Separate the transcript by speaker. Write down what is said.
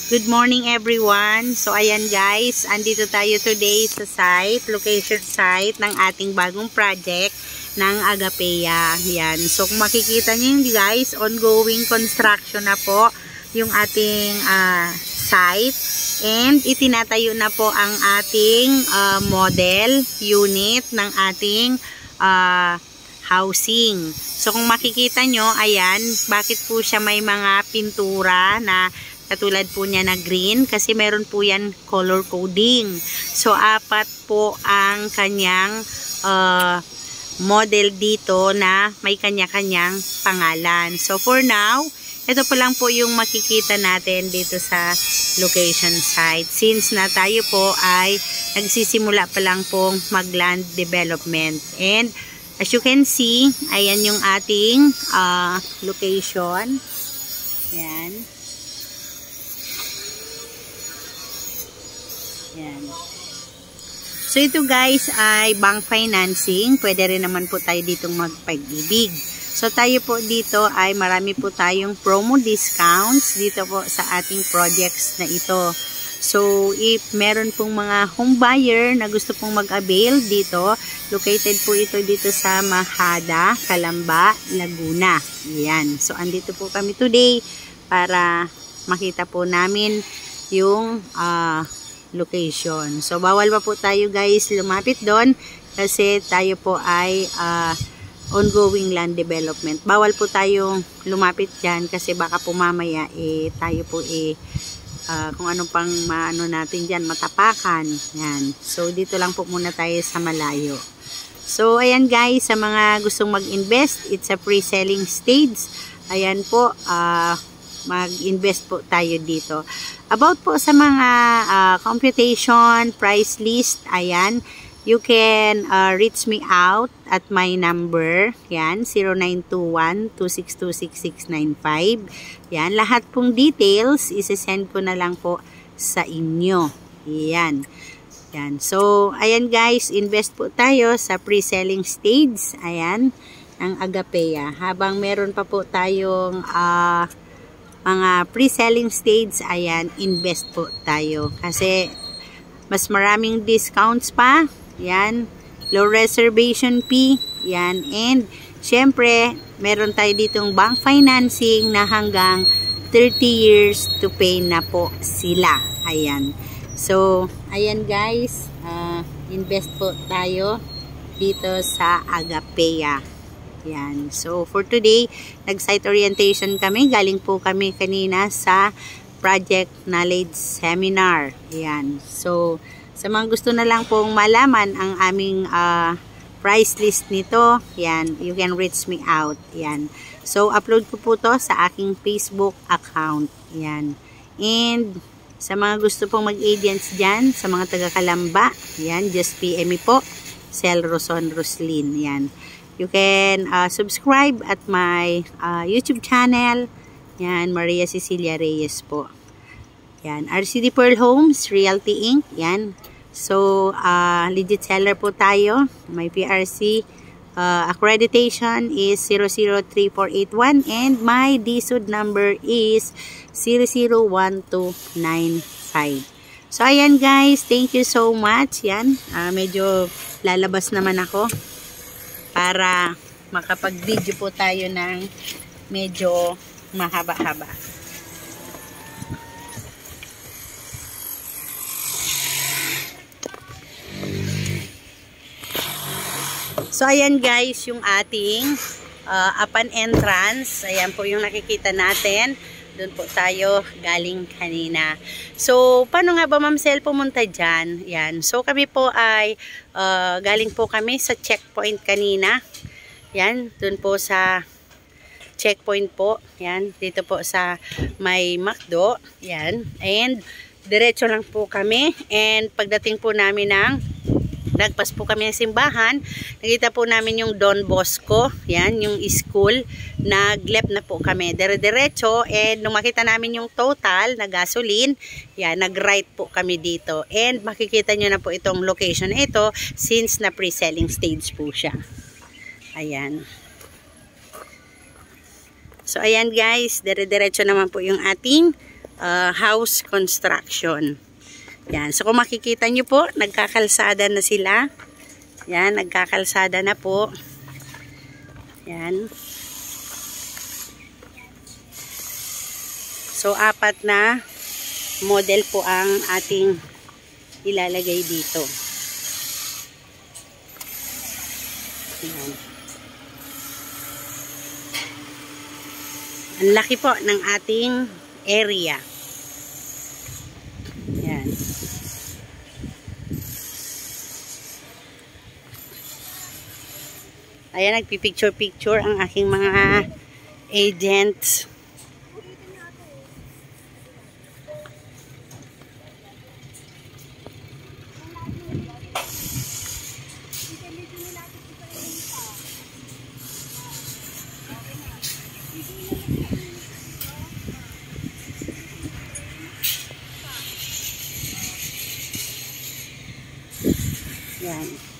Speaker 1: Good morning everyone. So ayan guys, andito tayo today sa location site ng ating bagong project ng Agapeya. Yan. So kung makikita niyo guys, ongoing construction na po yung ating site and itinatayo na po ang ating model unit ng ating housing. So kung makikita nyo, ayan, bakit po siya may mga pintura na katulad po niya na green? Kasi meron po yan color coding. So, 4 po ang kanyang model dito na may kanya-kanyang pangalan. So, for now, ito po lang po yung makikita natin dito sa location site. Since na tayo po ay nagsisimula pa lang pong mag-land development. And, as you can see, ayan yung ating location. Ayan. Yan. So ito guys ay bank financing. Pwede rin naman po tayo ditong magpag-ibig. So tayo po dito ay marami po tayong promo discounts dito po sa ating projects na ito. So if meron pong mga home buyer na gusto pong mag-avail dito, located po ito dito sa Mahada, Calamba, Laguna. Yan. So andito po kami today para makita po namin yung location. So, bawal pa po tayo guys lumapit doon kasi tayo po ay ongoing land development. Bawal po tayong lumapit dyan kasi baka po mamaya tayo po kung ano pang maano natin dyan, matapakan. Yan. So, dito lang po muna tayo sa malayo. So, ayan guys, sa mga gustong mag-invest, it's a pre-selling stage. Ayan po, mag-invest po tayo dito. About po sa mga computation, price list, ayan, you can reach me out at my number, yan, 0921-2626695. Yan, lahat pong details, isesend ko na lang po sa inyo. Yan. Yan. So, ayan guys, invest po tayo sa pre-selling stage, ayan, ng Agapeya. Habang meron pa po tayong mga pre-selling stage, ayan, invest po tayo. Kasi, mas maraming discounts pa, yan, low reservation fee, yan, and, syempre, meron tayo ditong bank financing na hanggang 30 years to pay na po sila, ayan. So, ayan guys, invest po tayo dito sa Agapeya. Yan. So, for today, nag-site orientation kami. Galing po kami kanina sa Project Knowledge Seminar. Yan. So, sa mga gusto na lang pong malaman ang aming price list nito, yan, you can reach me out. Yan. So, upload ko po to sa aking Facebook account. Yan. And, sa mga gusto pong mag-agents dyan, sa mga taga-Calamba, yan, just PM me po, Cel Roson Roslin. Yan. You can subscribe at my YouTube channel. Yan, Maria Cecilia Reyes po. Yan, RCD Pearl Homes, Realty Inc. Yan. So, legit seller po tayo. My PRC accreditation is 003481 and my DSUD number is 001295. So, ayan guys, thank you so much. Yan, medyo lalabas naman ako para makapag-video po tayo ng medyo mahaba-haba. So, ayan guys, yung ating upon entrance. Ayan po yung nakikita natin. Doon po tayo galing kanina. So, paano nga ba Ma'am Cel pumunta dyan? Yan. So, kami po ay galing po kami sa checkpoint kanina. Yan. Doon po sa checkpoint po. Yan. Dito po sa may McDo. Yan. And, diretso lang po kami. And, pagdating po namin ng nagpas po kami ng simbahan, nakita po namin yung Don Bosco, yan, yung school, nag-left na po kami, dire-diretso, and nung makita namin yung total na gasoline, yan, nag-right po kami dito, and makikita nyo na po itong location ito, since na pre-selling stage po siya. Ayan. So, ayan guys, dire-diretso naman po yung ating house construction. Yan. So kung makikita nyo po, nagkakalsada na sila. Yan, nagkakalsada na po. Yan. So, 4 na model po ang ating ilalagay dito. Yan. Ang laki po ng ating area. Yan. Ayan, nagpipicture-picture ang aking mga agents. Yan.